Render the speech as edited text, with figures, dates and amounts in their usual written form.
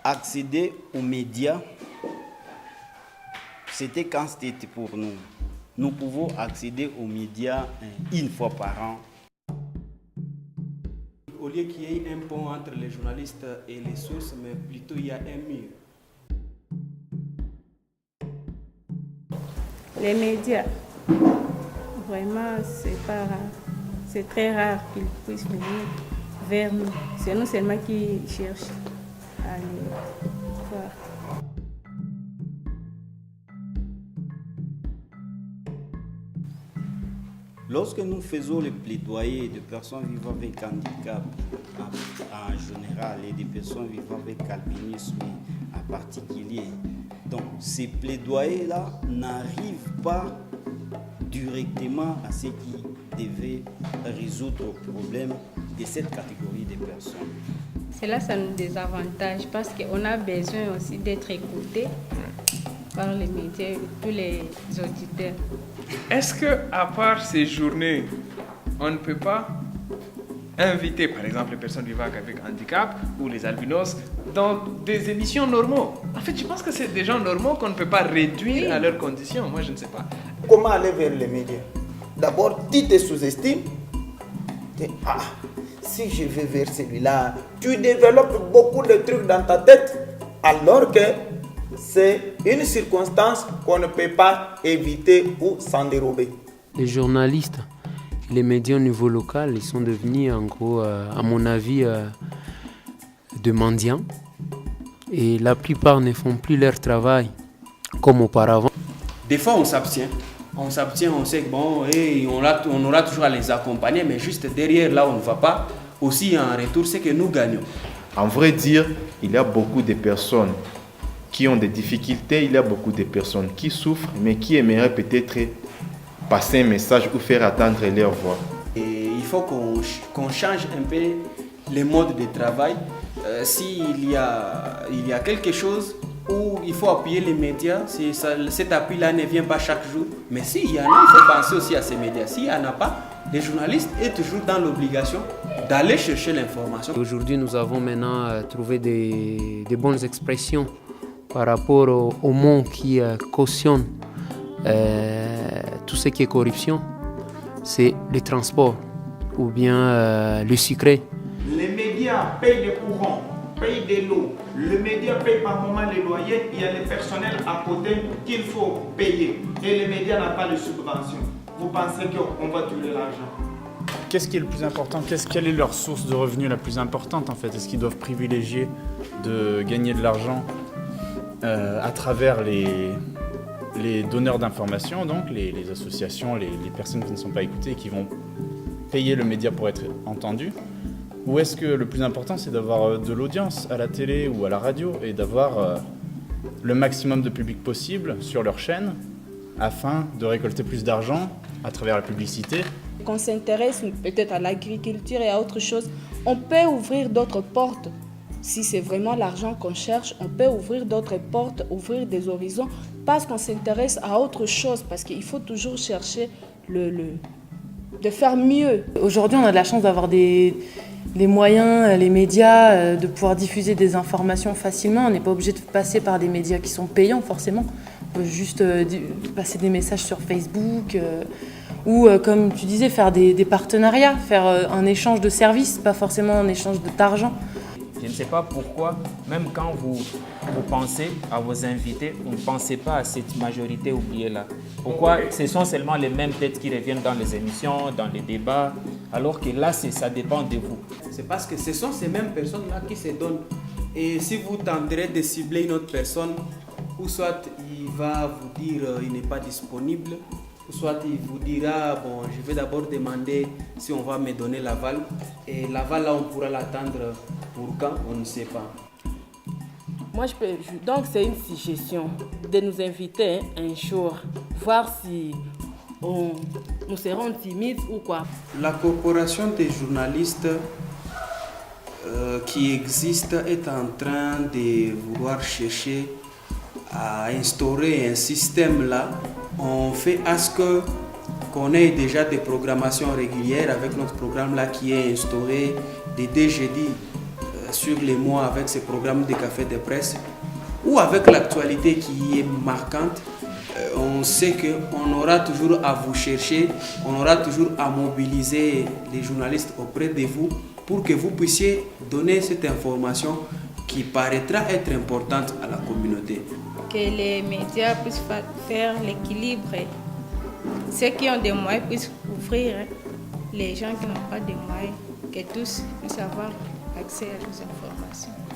accéder aux médias, c'était quand c'était pour nous. Nous pouvons accéder aux médias une fois par an. Au lieu qu'il y ait un pont entre les journalistes et les sources, mais plutôt il y a un mur. Les médias, vraiment, c'est pas rare. C'est très rare qu'ils puissent venir vers nous. C'est nous seulement qui cherchent à les voir. Lorsque nous faisons le plaidoyer de personnes vivant avec handicap en général et des personnes vivant avec albinisme en particulier, donc ces plaidoyers-là n'arrivent pas directement à ce qui devait résoudre le problème de cette catégorie de personnes. Cela, ça nous désavantage parce qu'on a besoin aussi d'être écoutés par les médias et tous les auditeurs. Est-ce qu'à part ces journées, on ne peut pas inviter, par exemple, les personnes vivant avec handicap ou les albinos dans des émissions normaux? En fait, je pense que c'est des gens normaux qu'on ne peut pas réduire à leurs conditions. Moi, je ne sais pas. Comment aller vers les médias? D'abord, tu te sous-estimes. Si je vais vers celui-là, tu développes beaucoup de trucs dans ta tête, alors que c'est une circonstance qu'on ne peut pas éviter ou s'en dérober. Les journalistes, les médias au niveau local, ils sont devenus en gros, à mon avis, de mendiants. Et la plupart ne font plus leur travail comme auparavant. Des fois, on s'abstient. On sait que bon, on aura toujours à les accompagner, mais juste derrière, là, on ne va pas. Aussi, en retour, c'est que nous gagnons. En vrai dire, il y a beaucoup de personnes qui ont des difficultés, il y a beaucoup de personnes qui souffrent, mais qui aimeraient peut-être passer un message ou faire attendre leur voix. Et il faut qu'on change un peu les modes de travail. S'il y a quelque chose où il faut appuyer les médias, cet appui-là ne vient pas chaque jour. Mais s'il y en a, il faut penser aussi à ces médias. S'il n'y en a pas, les journalistes sont toujours dans l'obligation d'aller chercher l'information. Aujourd'hui, nous avons maintenant trouvé des bonnes expressions par rapport au monde qui cautionne tout ce qui est corruption. C'est le transport ou bien le sucré. Les médias payent des courants, payent de l'eau. Le média paye par moment les loyers. Il y a les personnels à côté qu'il faut payer. Et les médias n'ont pas de subvention. Vous pensez qu'on va tuer l'argent? Qu'est-ce qui est le plus important? Quelle est leur source de revenus la plus importante en fait? Est-ce qu'ils doivent privilégier de gagner de l'argent à travers les donneurs d'informations, donc les associations, les personnes qui ne sont pas écoutées et qui vont payer le média pour être entendus? Ou est-ce que le plus important, c'est d'avoir de l'audience à la télé ou à la radio et d'avoir le maximum de public possible sur leur chaîne afin de récolter plus d'argent à travers la publicité? Qu'on s'intéresse peut-être à l'agriculture et à autre chose, on peut ouvrir d'autres portes. Si c'est vraiment l'argent qu'on cherche, on peut ouvrir d'autres portes, ouvrir des horizons, parce qu'on s'intéresse à autre chose, parce qu'il faut toujours chercher de faire mieux. Aujourd'hui, on a de la chance d'avoir les moyens, les médias, de pouvoir diffuser des informations facilement. On n'est pas obligé de passer par des médias qui sont payants forcément. On peut juste passer des messages sur Facebook ou, comme tu disais, faire des partenariats, faire un échange de services, pas forcément un échange d'argent. Je ne sais pas pourquoi, même quand vous pensez à vos invités, vous ne pensez pas à cette majorité oubliée-là. Pourquoi ce sont seulement les mêmes têtes qui reviennent dans les émissions, dans les débats, alors que là, ça dépend de vous. C'est parce que ce sont ces mêmes personnes-là qui se donnent. Et si vous tenterez de cibler une autre personne, ou soit il va vous dire il n'est pas disponible, ou soit il vous dira bon, je vais d'abord demander si on va me donner l'aval. Et l'aval, là, on pourra l'attendre pour quand, on ne sait pas. Moi, donc c'est une suggestion de nous inviter un jour, voir si nous serons timides ou quoi. La corporation des journalistes qui existe est en train de vouloir chercher à instaurer un système là. On fait à ce qu'on ait déjà des programmations régulières avec notre programme là qui est instauré dès jeudi. sur les mois avec ces programmes de café de presse ou avec l'actualité qui est marquante, on sait qu'on aura toujours à vous chercher, on aura toujours à mobiliser les journalistes auprès de vous pour que vous puissiez donner cette information qui paraîtra être importante à la communauté. Que les médias puissent faire l'équilibre. Ceux qui ont des moyens puissent ouvrir les gens qui n'ont pas de moyens, que tous puissent avoir accès à ces informations.